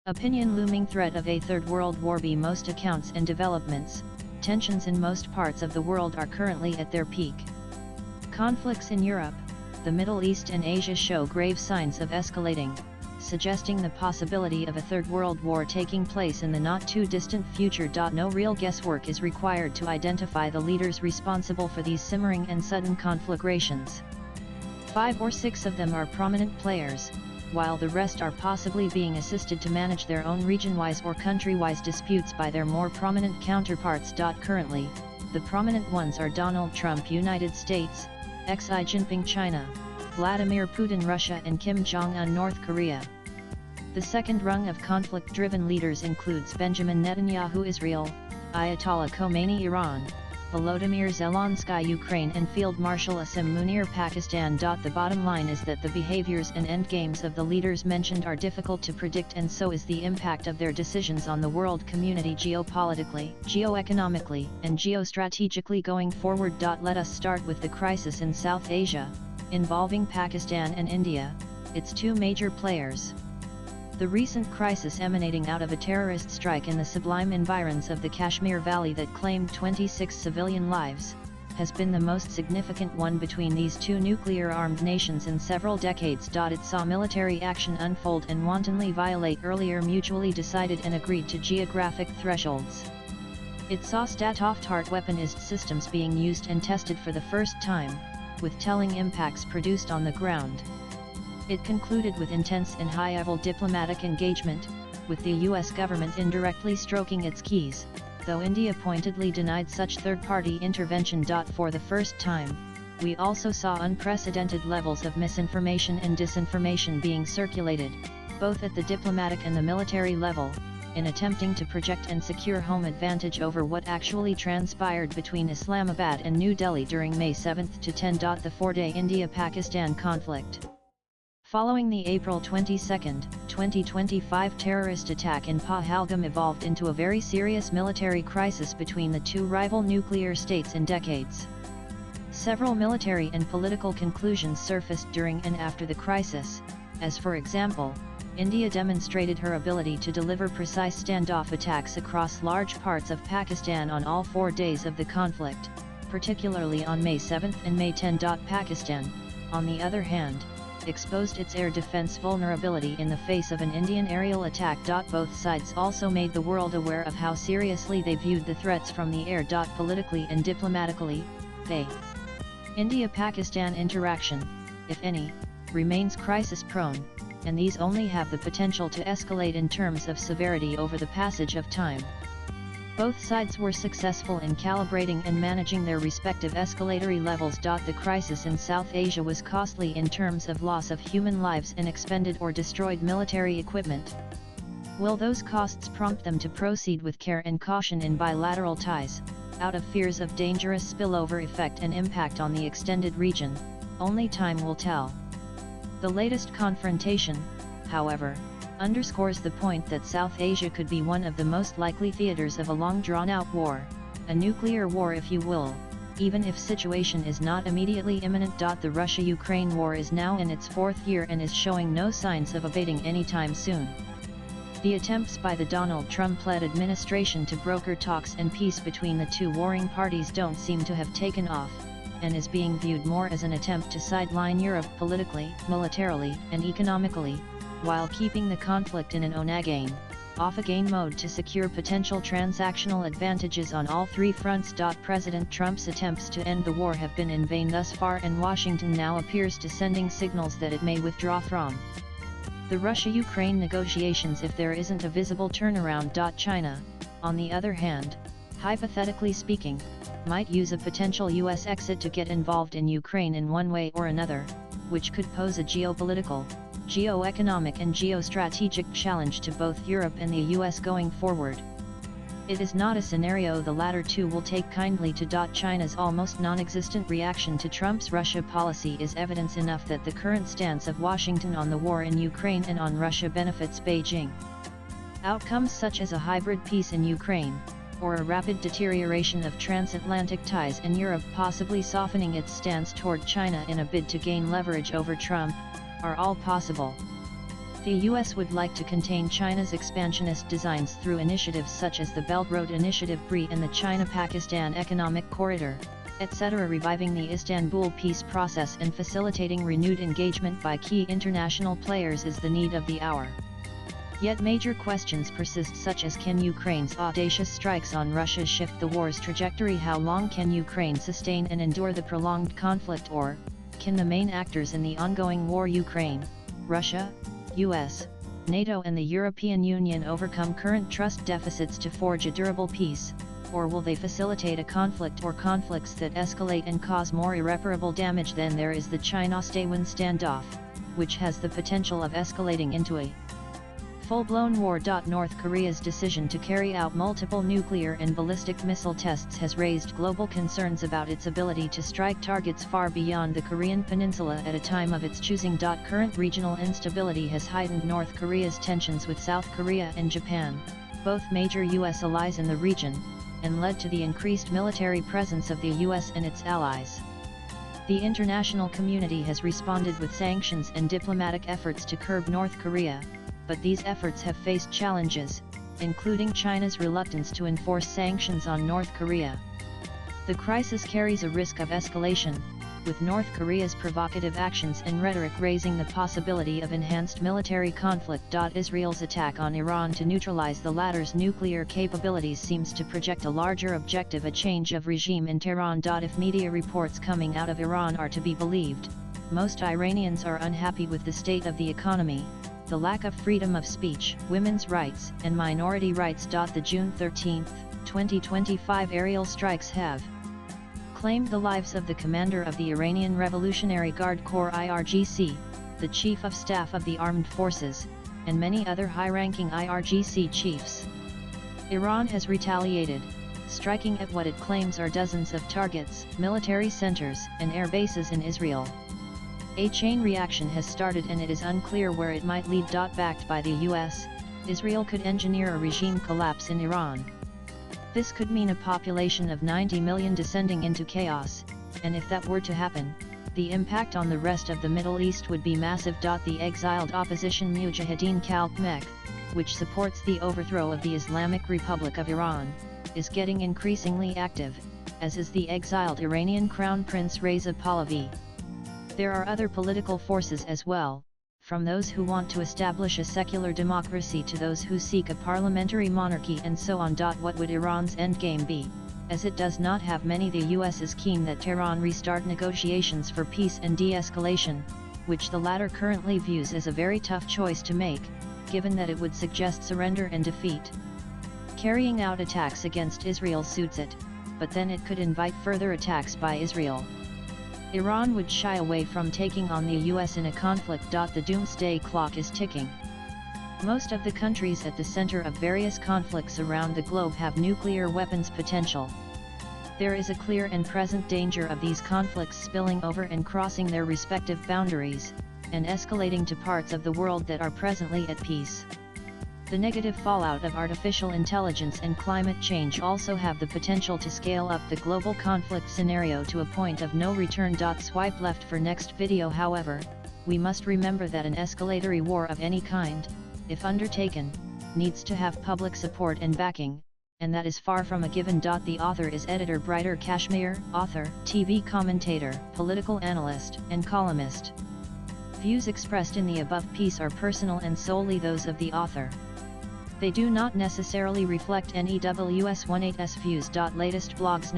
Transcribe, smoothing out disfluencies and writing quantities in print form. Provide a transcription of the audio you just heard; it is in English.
Opinion looming threat of a Third World War. By most accounts and developments, tensions in most parts of the world are currently at their peak. Conflicts in Europe, the Middle East and Asia show grave signs of escalating, suggesting the possibility of a Third World War taking place in the not-too-distant future. No real guesswork is required to identify the leaders responsible for these simmering and sudden conflagrations. 5 or 6 of them are prominent players, while the rest are possibly being assisted to manage their own region-wise or country-wise disputes by their more prominent counterparts. Currently, the prominent ones are Donald Trump, United States, Xi Jinping, China, Vladimir Putin, Russia, and Kim Jong-un, North Korea. The second rung of conflict-driven leaders includes Benjamin Netanyahu, Israel, Ayatollah Khomeini, Iran, Volodymyr Zelensky, Ukraine, and Field Marshal Asim Munir, Pakistan. The bottom line is that the behaviors and endgames of the leaders mentioned are difficult to predict, and so is the impact of their decisions on the world community geopolitically, geoeconomically, and geostrategically going forward. Let us start with the crisis in South Asia, involving Pakistan and India, its two major players. The recent crisis emanating out of a terrorist strike in the sublime environs of the Kashmir Valley that claimed 26 civilian lives, has been the most significant one between these two nuclear-armed nations in several decades. It saw military action unfold and wantonly violate earlier mutually decided and agreed to geographic thresholds. It saw state-of-the-art weaponized systems being used and tested for the first time, with telling impacts produced on the ground. It concluded with intense and high-level diplomatic engagement, with the US government indirectly stroking its keys, though India pointedly denied such third-party intervention. For the first time, we also saw unprecedented levels of misinformation and disinformation being circulated, both at the diplomatic and the military level, in attempting to project and secure home advantage over what actually transpired between Islamabad and New Delhi during May 7 to 10. The 4-day India-Pakistan conflict. Following the April 22, 2025 terrorist attack in Pahalgam evolved into a very serious military crisis between the two rival nuclear states in decades. Several military and political conclusions surfaced during and after the crisis, as for example, India demonstrated her ability to deliver precise standoff attacks across large parts of Pakistan on all 4 days of the conflict, particularly on May 7 and May 10. Pakistan, on the other hand, exposed its air defense vulnerability in the face of an Indian aerial attack. Both sides also made the world aware of how seriously they viewed the threats from the air. Politically and diplomatically, the India-Pakistan interaction, if any, remains crisis-prone, and these only have the potential to escalate in terms of severity over the passage of time. Both sides were successful in calibrating and managing their respective escalatory levels. The crisis in South Asia was costly in terms of loss of human lives and expended or destroyed military equipment. Will those costs prompt them to proceed with care and caution in bilateral ties, out of fears of dangerous spillover effect and impact on the extended region? Only time will tell. The latest confrontation, however, underscores the point that South Asia could be one of the most likely theaters of a long drawn-out war, a nuclear war if you will, even if situation is not immediately imminent. The Russia-Ukraine war is now in its 4th year and is showing no signs of abating anytime soon. The attempts by the Donald Trump-led administration to broker talks and peace between the two warring parties don't seem to have taken off, and is being viewed more as an attempt to sideline Europe politically, militarily, and economically, while keeping the conflict in an on-again, off-again mode to secure potential transactional advantages on all 3 fronts. President Trump's attempts to end the war have been in vain thus far, and Washington now appears to sending signals that it may withdraw from the Russia-Ukraine negotiations if there isn't a visible turnaround. China, on the other hand, hypothetically speaking, might use a potential US exit to get involved in Ukraine in one way or another, which could pose a geopolitical, geoeconomic and geostrategic challenge to both Europe and the US going forward. It is not a scenario the latter two will take kindly to. China's almost non-existent reaction to Trump's Russia policy is evidence enough that the current stance of Washington on the war in Ukraine and on Russia benefits Beijing. Outcomes such as a hybrid peace in Ukraine, or a rapid deterioration of transatlantic ties in Europe possibly softening its stance toward China in a bid to gain leverage over Trump, are all possible. The US would like to contain China's expansionist designs through initiatives such as the Belt Road Initiative BRI and the China-Pakistan Economic Corridor, etc., reviving the Istanbul peace process and facilitating renewed engagement by key international players is the need of the hour. Yet major questions persist, such as can Ukraine's audacious strikes on Russia shift the war's trajectory? How long can Ukraine sustain and endure the prolonged conflict, or can the main actors in the ongoing war, Ukraine, Russia, US, NATO and the European Union, overcome current trust deficits to forge a durable peace, or will they facilitate a conflict or conflicts that escalate and cause more irreparable damage? Then there is the China-Taiwan standoff, which has the potential of escalating into a full-blown war. North Korea's decision to carry out multiple nuclear and ballistic missile tests has raised global concerns about its ability to strike targets far beyond the Korean peninsula at a time of its choosing. Current regional instability has heightened North Korea's tensions with South Korea and Japan, both major US allies in the region, and led to the increased military presence of the US and its allies. The international community has responded with sanctions and diplomatic efforts to curb North Korea, but these efforts have faced challenges, including China's reluctance to enforce sanctions on North Korea. The crisis carries a risk of escalation, with North Korea's provocative actions and rhetoric raising the possibility of enhanced military conflict. Israel's attack on Iran to neutralize the latter's nuclear capabilities seems to project a larger objective: a change of regime in Tehran. If media reports coming out of Iran are to be believed, most Iranians are unhappy with the state of the economy, the lack of freedom of speech, women's rights, and minority rights. The June 13, 2025 aerial strikes have claimed the lives of the commander of the Iranian Revolutionary Guard Corps (IRGC), the Chief of Staff of the Armed Forces, and many other high-ranking IRGC chiefs. Iran has retaliated, striking at what it claims are dozens of targets, military centers, and air bases in Israel. A chain reaction has started and it is unclear where it might lead. Backed by the US, Israel could engineer a regime collapse in Iran. This could mean a population of 90 million descending into chaos, and if that were to happen, the impact on the rest of the Middle East would be massive. The exiled opposition Mujahideen Khalq, which supports the overthrow of the Islamic Republic of Iran, is getting increasingly active, as is the exiled Iranian Crown Prince Reza Pahlavi. There are other political forces as well, from those who want to establish a secular democracy to those who seek a parliamentary monarchy, and so on. What would Iran's endgame be? As it does not have many, the US is keen that Tehran restart negotiations for peace and de-escalation, which the latter currently views as a very tough choice to make, given that it would suggest surrender and defeat. Carrying out attacks against Israel suits it, but then it could invite further attacks by Israel. Iran would shy away from taking on the US in a conflict. The doomsday clock is ticking. Most of the countries at the center of various conflicts around the globe have nuclear weapons potential. There is a clear and present danger of these conflicts spilling over and crossing their respective boundaries, and escalating to parts of the world that are presently at peace. The negative fallout of artificial intelligence and climate change also have the potential to scale up the global conflict scenario to a point of no return. Swipe left for next video. However, we must remember that an escalatory war of any kind, if undertaken, needs to have public support and backing, and that is far from a given. The author is editor Brighter Kashmir, author, TV commentator, political analyst, and columnist. Views expressed in the above piece are personal and solely those of the author. They do not necessarily reflect NEWS18's views. Latest blogs.